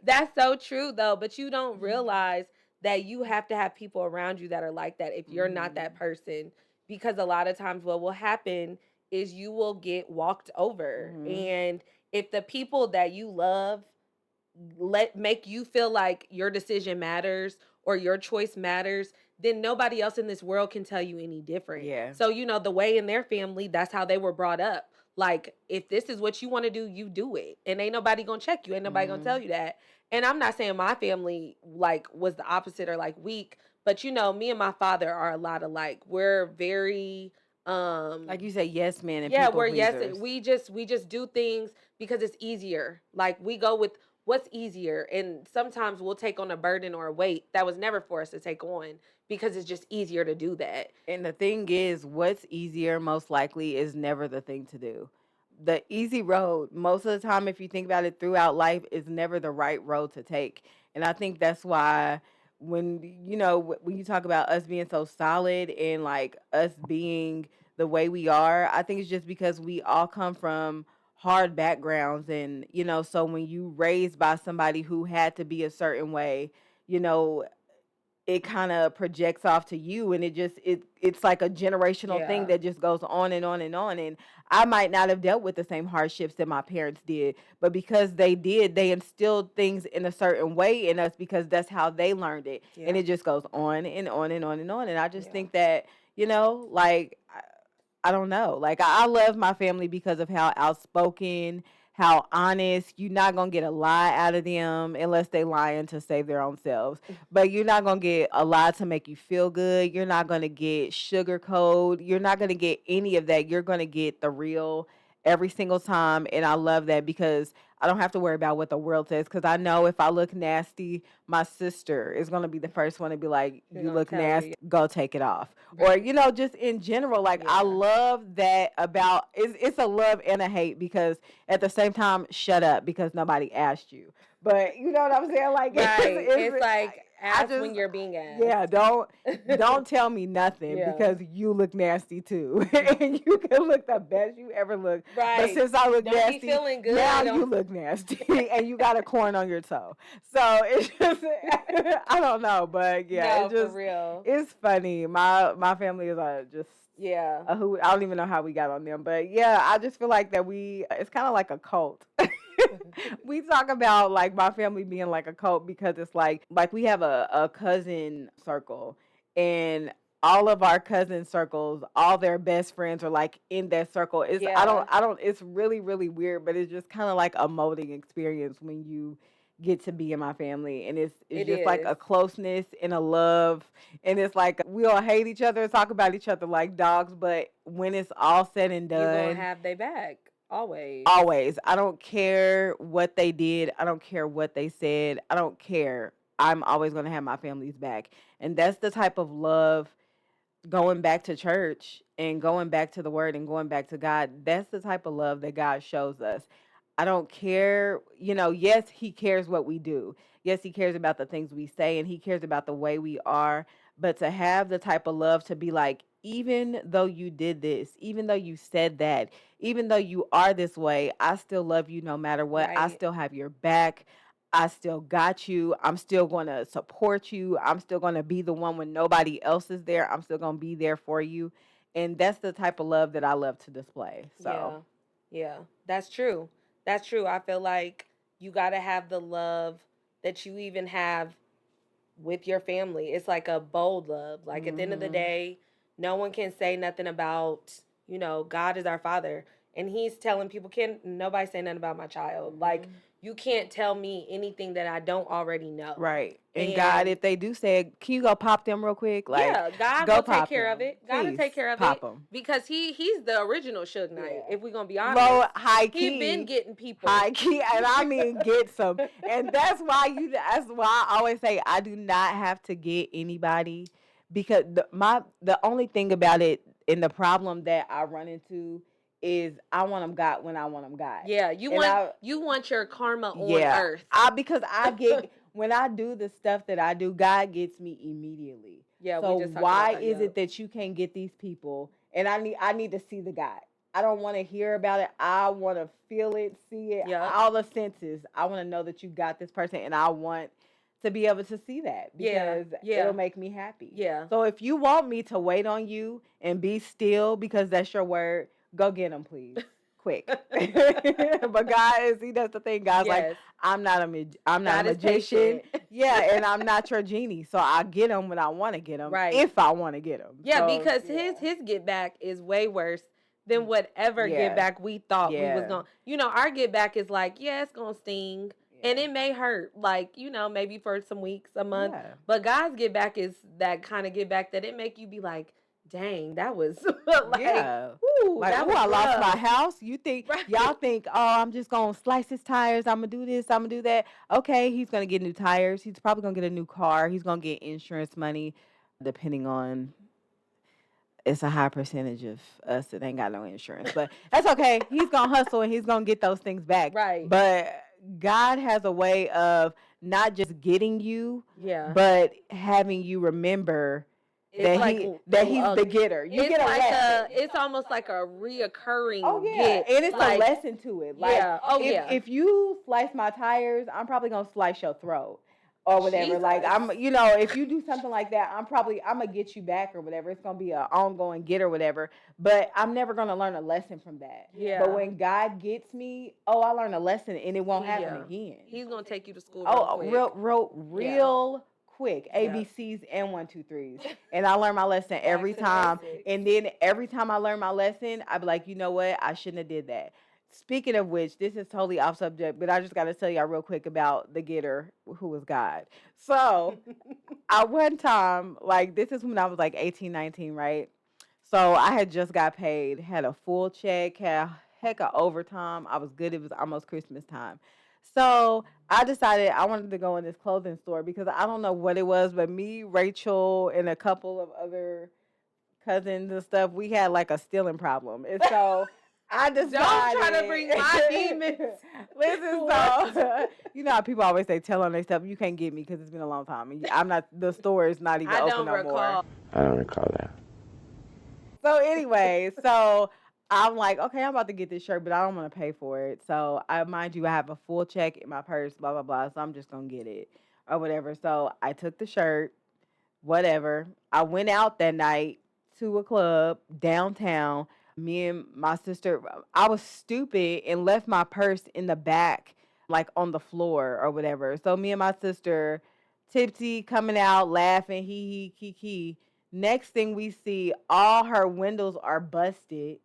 that's so true though, but you don't realize that you have to have people around you that are like that if you're not that person, because a lot of times what will happen is you will get walked over. Mhm. And if the people that you love make you feel like your decision matters or your choice matters, then nobody else in this world can tell you any different. Yeah. So, the way in their family, that's how they were brought up. Like, if this is what you want to do, you do it. And ain't nobody gonna check you. Ain't nobody gonna tell Mhm. you that. And I'm not saying my family like was the opposite or like weak, but me and my father are a lot alike. We're very Like you say, yes men and yeah, people we're yes, pleasers. we just do things because it's easier. Like we go with what's easier, and sometimes we'll take on a burden or a weight that was never for us to take on because it's just easier to do that. And the thing is, what's easier most likely is never the thing to do. The easy road, most of the time, if you think about it throughout life, is never the right road to take. And I think that's why when you talk about us being so solid and like us being the way we are, I think it's just because we all come from hard backgrounds. And, so when you raised by somebody who had to be a certain way, you know, it kind of projects off to you, and it's like a generational thing Yeah. that just goes on and on and on. And I might not have dealt with the same hardships that my parents did, but because they did, they instilled things in a certain way in us because that's how they learned it. And Yeah. it just goes on and on and on and on. And I just Yeah. think that, like I don't know. Like I love my family because of how outspoken, how honest. You're not gonna get a lie out of them unless they lying to save their own selves. But you're not gonna get a lie to make you feel good. You're not gonna get sugar coat. You're not gonna get any of that. You're gonna get the real every single time. And I love that because I don't have to worry about what the world says. Because I know if I look nasty, my sister is gonna be the first one to be like, They're "You gonna look tell you. nasty. Go take it off." Or just in general, like I Yeah. love that about it's a love and a hate because at the same time, shut up because nobody asked you. But you know what I'm saying? Like Right. It's like I ask just when you're being yeah, asked. don't tell me nothing Yeah. because you look nasty too. And you can look the best you ever look. But Right. since I look Don't be nasty, feeling now good you on look nasty and you got a corn on your toe. So it's just I don't know, but yeah, No, for real. it's funny. My family is just Yeah. who I don't even know how we got on them, but yeah, I just feel like that it's kind of like a cult. We talk about like my family being like a cult because it's like we have a cousin circle, and all of our cousin circles, all their best friends are like in that circle. It's Yeah. I don't it's really really weird, but it's just kind of like a molding experience when you get to be in my family, and it's It just like is. a closeness and a love, and it's like we all hate each other and talk about each other like dogs, but when it's all said and You gonna done, have they back always. always. I don't care what they did. I don't care what they said. I don't care. I'm always going to have my family's back. And that's the type of love going back to church and going back to the word and going back to God. That's the type of love that God shows us. I don't care, yes, he cares what we do. Yes, he cares about the things we say and he cares about the way we are. But to have the type of love to be like, even though you did this, even though you said that, even though you are this way, I still love you no matter what. I Right. still have your back. I still got you. I'm still going to support you. I'm still going to be the one when nobody else is there. I'm still going to be there for you. And that's the type of love that I love to display. So, Yeah. Yeah. That's true. That's true. I feel like you gotta have the love that you even have with your family. It's like a bold love. Like at the end of the mhm. day, no one can say nothing about, God is our father. And he's telling people, can nobody say nothing about my child. Like, Mhm. you can't tell me anything that I don't already know. Right. And God, And if they do say, can you go pop them real quick? Like, yeah, God go will take pop care of them. it. God will Please, take care of pop it them. because he's the original Suge Knight. Yeah. If we're gonna be Low, honest, high he key, been getting people. high key, and I mean get some. And that's why I always say I do not have to get anybody, because the only thing about it, and the problem that I run into, is I want them got when I want them got. Yeah, you want your karma on earth. Because I get when I do the stuff that I do, God gets me immediately. Yeah, so we just talked why about that, is it that you can't get these people? And I need to see the God. I don't want to hear about it. I want to feel it, see it, all the senses. I want to know that you got this person, and I want to be able to see that, because it'll make me happy. Yeah. So if you want me to wait on you and be still because that's your word, go get them, please. Quick. But God, see, that's the thing. God's like, I'm not a magician. Yeah, and I'm not your genie. So I get them when I want to get them, if I want to get them. Yeah, so, because his get back is way worse than whatever get back we thought we was going to. You know, our get back is like, it's going to sting. And it may hurt, like, you know, maybe for some weeks, a month. Yeah. But God's get back is that kind of get back that it make you be like, dang, that was like, I lost my house. You think, y'all think, I'm just going to slice his tires. I'm going to do this. I'm going to do that. Okay, he's going to get new tires. He's probably going to get a new car. He's going to get insurance money, depending on, it's a high percentage of us that ain't got no insurance. But that's okay. He's going to hustle and he's going to get those things back. Right. But God has a way of not just getting you, but having you remember that he's the getter. You get a lesson. It's almost like a reoccurring get. And it's like, a lesson to it. Like, if you slice my tires, I'm probably gonna slice your throat or whatever. Jesus. Like, if you do something like that, I'm gonna get you back or whatever. It's gonna be an ongoing get or whatever. But I'm never gonna learn a lesson from that. Yeah. But when God gets me, I learned a lesson and it won't happen again. He's gonna take you to school. Real quick. ABCs and 1, 2, 3s. And I learn my lesson every time. And then every time I learn my lesson, I be like, you know what? I shouldn't have did that. Speaking of which, this is totally off subject, but I just got to tell y'all real quick about the getter who was God. So, I one time, like, this is when I was like 18, 19, right? So, I had just got paid, had a full check, had a heck of overtime. I was good. It was almost Christmas time. So, I decided I wanted to go in this clothing store because I don't know what it was, but me, Rachel, and a couple of other cousins and stuff, we had like a stealing problem. And so, I decided. Don't try to bring my demons. Listen, so you know how people always say, tell on their stuff. You can't get me because it's been a long time. I'm not. The store is not even open no more. I don't recall that. So anyway, I'm like, okay, I'm about to get this shirt, but I don't want to pay for it. So mind you, I have a full check in my purse, blah blah blah. So I'm just gonna get it or whatever. So I took the shirt, whatever. I went out that night to a club downtown. Me and my sister, I was stupid and left my purse in the back, like on the floor or whatever. So me and my sister, tipsy, coming out, laughing, hee, kiki. Next thing we see, all her windows are busted.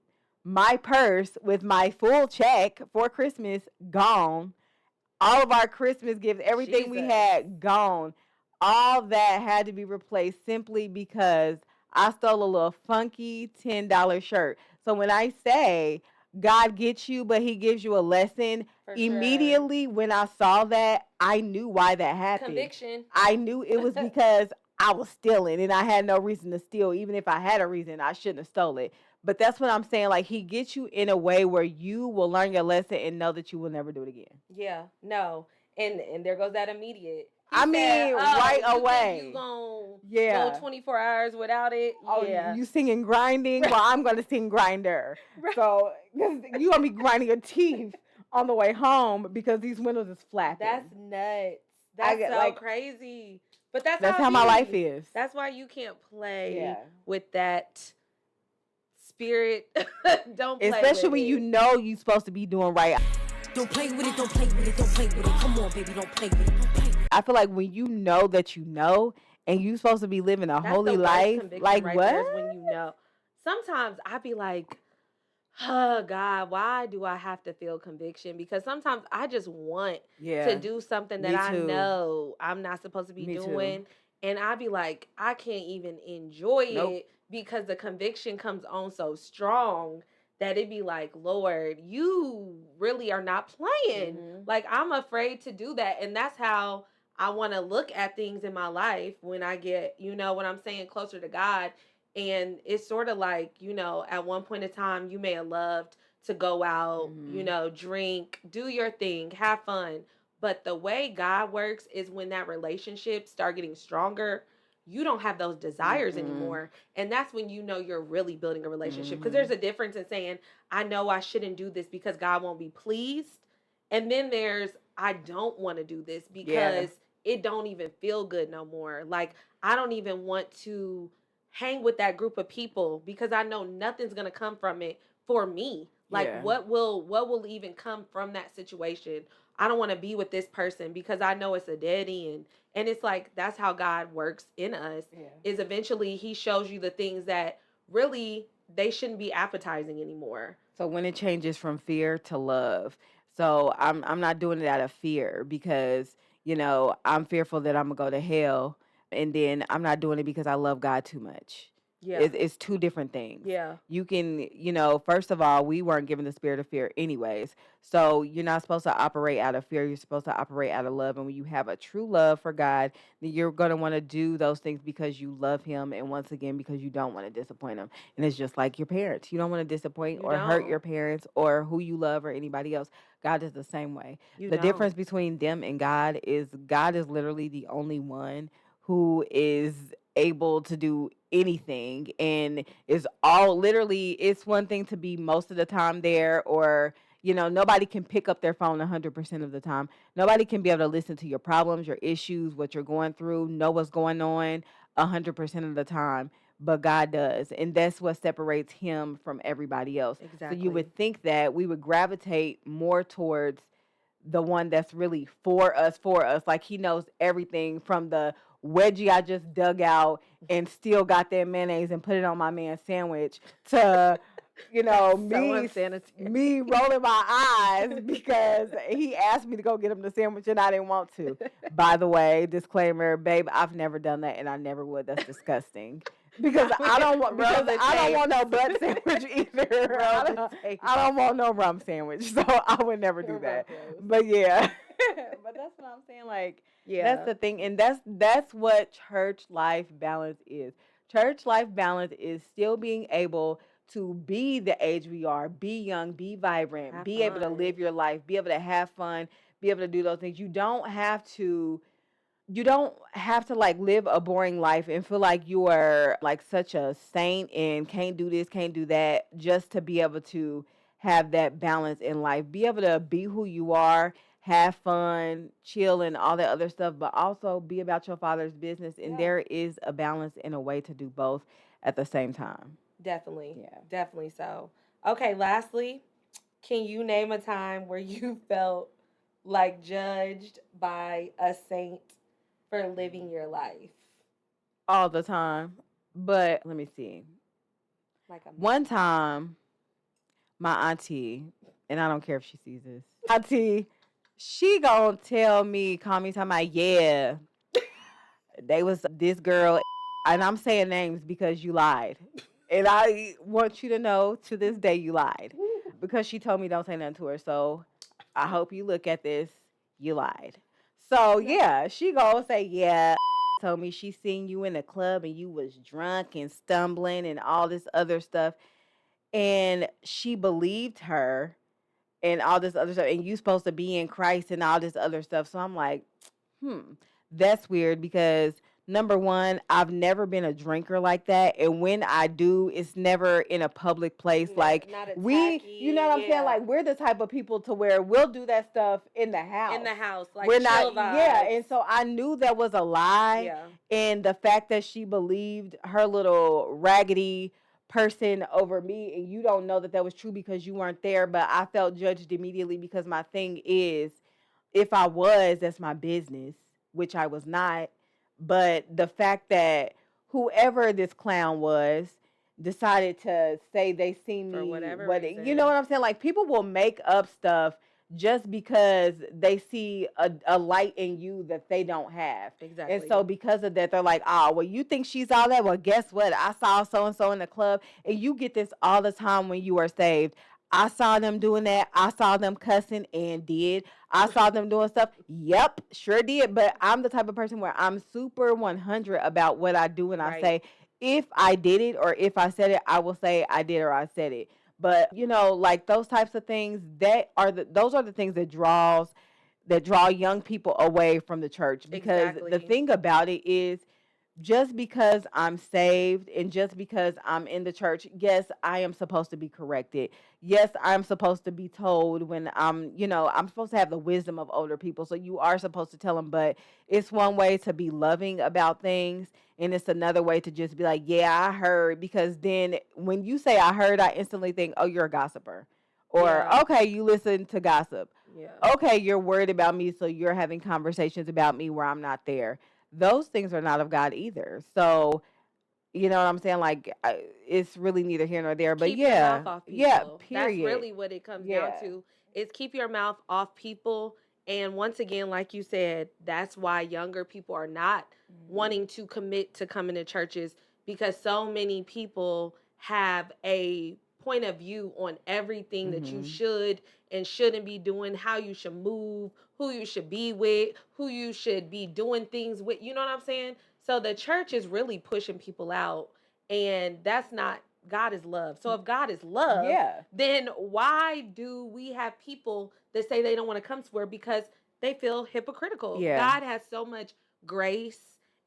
My purse with my full check for Christmas, gone. All of our Christmas gifts, everything we had, gone. All that had to be replaced simply because I stole a little funky $10 shirt. So when I say God gets you, but he gives you a lesson, immediately when I saw that, I knew why that happened. Conviction. I knew it was because I was stealing and I had no reason to steal. Even if I had a reason, I shouldn't have stole it. But that's what I'm saying. Like, he gets you in a way where you will learn your lesson and know that you will never do it again. Yeah, no. And there goes that immediate. Right away. You gonna go 24 hours without it? Yeah. You singing grinding? Well, I'm gonna sing grinder. Right. So you gonna be grinding your teeth on the way home because these windows is flapping. That's nuts. That's crazy. But that's how my life is. That's why you can't play with that spirit. Don't play especially with when it. You know you're supposed to be doing right. Don't play with it, don't play with it, don't play with it. Come on, baby, don't play with it, don't play with it. I feel like when you know that you know and you're supposed to be living a holy life, like right what? When you know. Sometimes I be like, Oh God, why do I have to feel conviction? Because sometimes I just want to Yeah, do something that me I too. know I'm not supposed to be Me too. doing. And I be like, I can't even enjoy Nope. it because the conviction comes on so strong that it be like, Lord, you really are not playing. Hmm. Like, I'm afraid to do that. And that's how I want to look at things in my life when I get, when I'm saying closer to God. And it's sort of like, at one point in time, you may have loved to go out, Hmm. drink, do your thing, have fun. But the way God works is when that relationship start getting stronger, you don't have those desires Mm-mm. anymore. And that's when you know you're really building a relationship. Because Hmm. there's a difference in saying, I know I shouldn't do this because God won't be pleased. And then there's, I don't want to do this Yeah. because it don't even feel good no more. Like, I don't even want to hang with that group of people because I know nothing's going to come from it for me. Like, Yeah. what will even come from that situation? I don't want to be with this person because I know it's a dead end. And it's like that's how God works in us. Yeah. Is eventually he shows you the things that really they shouldn't be appetizing anymore. So when it changes from fear to love, so I'm not doing it out of fear because I'm fearful that I'm gonna go to hell, and then I'm not doing it because I love God too much. Yeah. It's two different things. Yeah. You can, first of all, we weren't given the spirit of fear anyways. So you're not supposed to operate out of fear. You're supposed to operate out of love. And when you have a true love for God, then you're going to want to do those things because you love him. And once again, because you don't want to disappoint him. And it's just like your parents. You don't want to disappoint You or hurt don't. your parents or who you love or anybody else. God is the same way. You The don't. difference between them and God is literally the only one who is able to do anything and is all literally it's one thing to be most of the time there or nobody can pick up their phone 100% of the time. Nobody can be able to listen to your problems, your issues, what you're going through, know what's going on 100% of the time, but God does. And that's what separates him from everybody else. So you Exactly. would think that we would gravitate more towards the one that's really for us. Like he knows everything from the wedgie I just dug out and still got that mayonnaise and put it on my man's sandwich to That's so me unsanitary. me rolling my eyes because he asked me to go get him the sandwich and I didn't want to. By the way, disclaimer, babe, I've never done that and I never would. That's disgusting. Because I don't want Roll the I don't tape. want no butt sandwich either. Roll the tape. I don't want no rum sandwich, so I would never do that. Gross. But yeah, but that's what I'm saying. Like that's Yeah. the thing, and that's what church life balance is. Church life balance is still being able to be the age we are, be young, be vibrant, Have be able to fun. live your life, be able to have fun, be able to do those things. You don't have to like live a boring life and feel like you are like such a saint and can't do this, can't do that, just to be able to have that balance in life. Be able to be who you are, have fun, chill, and all that other stuff, but also be about your father's business. And Yeah. there is a balance and a way to do both at the same time. Definitely. Yeah. Definitely so. Okay, lastly, can you name a time where you felt like judged by a saint for living your life? All the time. But let me see. Like a One moment. time, my auntie, and I don't care if she sees this, auntie, she gonna call me, talking about, yeah, they was this girl, and I'm saying names because you lied. And I want you to know to this day you lied because she told me don't say nothing to her. So I hope you look at this. You lied. So yeah, she gonna say, yeah, told me she seen you in the club and you was drunk and stumbling and all this other stuff. And she believed her and all this other stuff. And you supposed to be in Christ and all this other stuff. So I'm like, that's weird because number one, I've never been a drinker like that. And when I do, it's never in a public place. Like Not a we, tacky, you know what I'm saying? yeah. Like we're the type of people to where we'll do that stuff in the house. In the house, like We're chill not, yeah. vibes. And so I knew that was a lie. Yeah. And the fact that she believed her little raggedy person over me, and you don't know that that was true because you weren't there. But I felt judged immediately because my thing is, if I was, that's my business, which I was not. But the fact that whoever this clown was decided to say they seen For me, whatever what reason. you know what I'm saying? Like people will make up stuff just because they see a light in you that they don't have. Exactly. And so because of that, they're like, oh, well, you think she's all that? Well, guess what? I saw so and so in the club. And you get this all the time when you are saved. I saw them doing that. I saw them cussing and did. I saw them doing stuff. Yep, sure did. But I'm the type of person where I'm super 100 about what I do and I Right. say. If I did it or if I said it, I will say I did or I said it. But you know, like those types of things, those are the things that draw young people away from the church. Because the Exactly. thing about it is, just because I'm saved and just because I'm in the church, yes, I am supposed to be corrected. Yes, I'm supposed to be told when I'm supposed to have the wisdom of older people. So you are supposed to tell them, but it's one way to be loving about things. And it's another way to just be like, yeah, I heard. Because then when you say I heard, I instantly think, oh, you're a gossiper. Or, Yeah. okay, you listen to gossip. Yeah. Okay, you're worried about me, so you're having conversations about me where I'm not there. Those things are not of God either. So, you know what I'm saying? Like, it's really neither here nor there. But Keep your yeah, mouth off yeah, people. That's period. really what it comes down Yeah. to. Is keep your mouth off people. And once again, like you said, that's why younger people are not wanting to commit to coming to churches, because so many people have a point of view on everything that you should and shouldn't be doing, how you should move, who you should be with, who you should be doing things with. You know what I'm saying? So the church is really pushing people out, and that's not. God is love. So if God is love, Yeah. then why do we have people that say they don't want to come somewhere because they feel hypocritical? Yeah. God has so much grace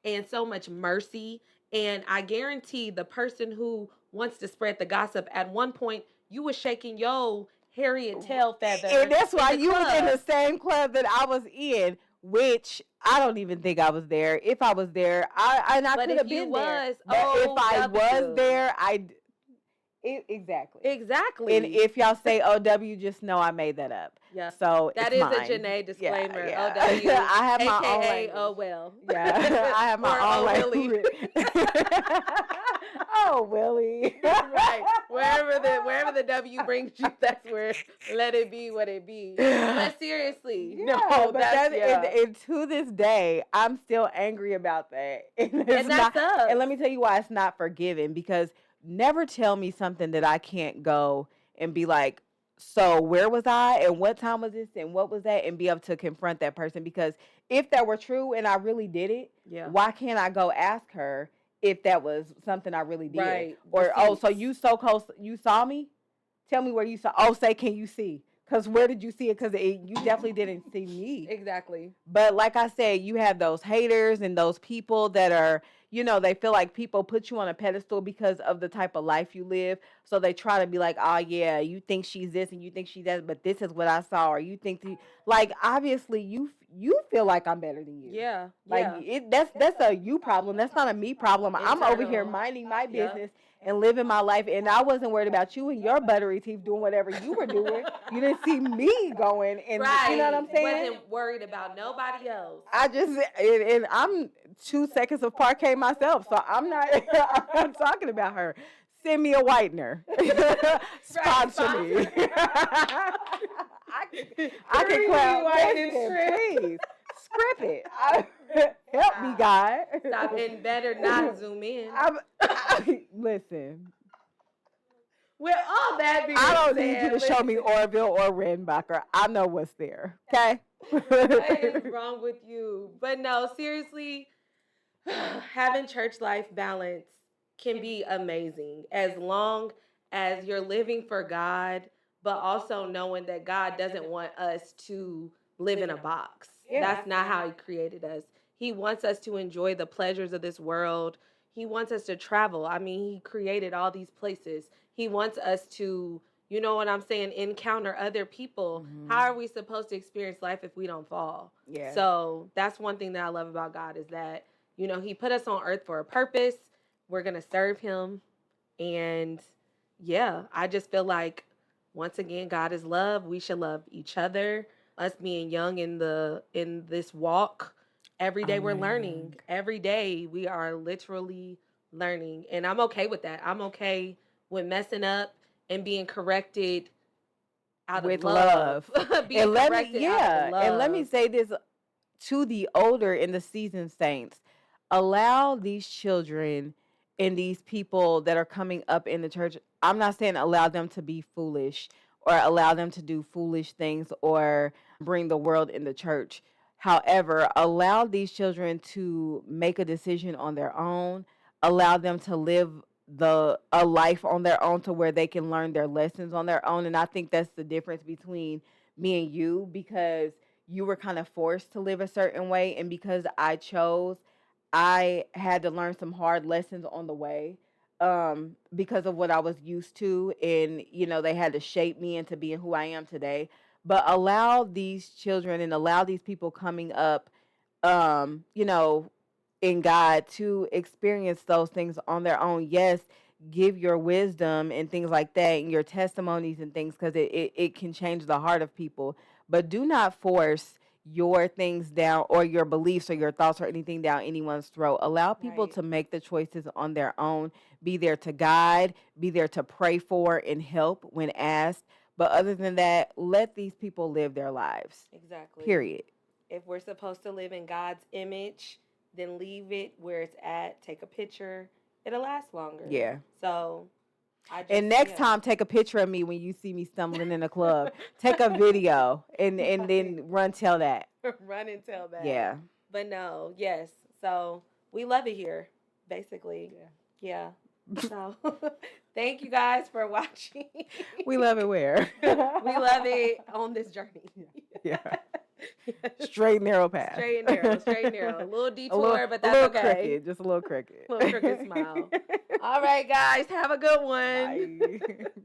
and so much mercy, and I guarantee the person who wants to spread the gossip, at one point you was shaking your Harriet tail feather, And that's why in the you was in club. the same club that I was in, which I don't even think I was there. If I was there, I But could if have you been there. was, But if I was OW. there, exactly. Exactly. And if y'all say OW, just know I made that up. Yeah. So That it's is mine. a Janae disclaimer. Yeah, OW. yeah. I have my own AKA language. oh well. Yeah, I have my Or own oh Willie. language. Oh Willie. Right. Wherever the W brings you, that's where let it be what it be. But seriously, Yeah, no, but that's and to this day, I'm still angry about that. And and that's us. and let me tell you why it's not forgiven, because never tell me something that I can't go and be like, so where was I and what time was this and what was that, and be able to confront that person. Because if that were true and I really did it, Yeah. why can't I go ask her if that was something I really did? Right. Or, oh, so Receipts. you so close, you saw me? Tell me where you saw. Oh, say, can you see? Because where did you see it? Because you definitely didn't see me. Exactly. But like I said, you have those haters and those people that are, they feel like people put you on a pedestal because of the type of life you live. So they try to be like, oh, yeah, you think she's this and you think she's that, but this is what I saw. Or you think, like, obviously you feel like I'm better than you. Yeah. Like, that's a you problem. That's not a me problem. I'm over here Internal. minding my Yep. business and living my life, and I wasn't worried about you and your buttery teeth doing whatever you were doing. You didn't see me going, and Right. you know what I'm saying? Wasn't worried about nobody else. I just and I'm 2 seconds of parquet myself, so I'm not I'm talking about her. Send me a whitener. Sponsor me. I can clap. Please script it. Help me, God. Stop, and better not zoom in. Listen. With all that being I don't said, need you to show me Orville or Redenbacher. I know what's there. Okay. What is wrong with you? But no, seriously, having church life balance can be amazing as long as you're living for God, but also knowing that God doesn't want us to live in a box. Yeah. That's not how He created us. He wants us to enjoy the pleasures of this world. He wants us to travel. I mean, He created all these places. He wants us to, you know what I'm saying, encounter other people. How are we supposed to experience life if we don't fall? Yeah. So that's one thing that I love about God, is that, He put us on earth for a purpose. We're going to serve Him. And yeah, I just feel like, once again, God is love. We should love each other. Us being young in this walk, every day we're learning. Every day we are literally learning. And I'm okay with that. I'm okay with messing up and being corrected out of With love. love. Being corrected out of love. And let me say this to the older and the seasoned saints. Allow these children and these people that are coming up in the church, I'm not saying allow them to be foolish or allow them to do foolish things or bring the world in the church. However, allow these children to make a decision on their own, allow them to live a life on their own to where they can learn their lessons on their own. And I think that's the difference between me and you, because you were kind of forced to live a certain way, and because I chose, I had to learn some hard lessons on the way, because of what I was used to, and they had to shape me into being who I am today. But allow these children and allow these people coming up, um, you know, in God to experience those things on their own. Yes, give your wisdom and things like that and your testimonies and things, because it can change the heart of people. But do not force your things down, or your beliefs or your thoughts or anything down anyone's throat. Allow people Right. to make the choices on their own. Be there to guide, be there to pray for and help when asked. But other than that, let these people live their lives. Exactly. Period. If we're supposed to live in God's image, then leave it where it's at. Take a picture. It'll last longer. Yeah. So I just, And next time, take a picture of me when you see me stumbling in a club. Take a video and then run tell that. Run and tell that. Yeah. But no, yes. So we love it here, basically. Yeah. So thank you guys for watching. We love it where? We love it on this journey. Yeah. Straight and narrow path. Straight and narrow. A little detour, but that's a little okay. Crooked, just a little crooked. Little crooked smile. All right, guys. Have a good one. Bye.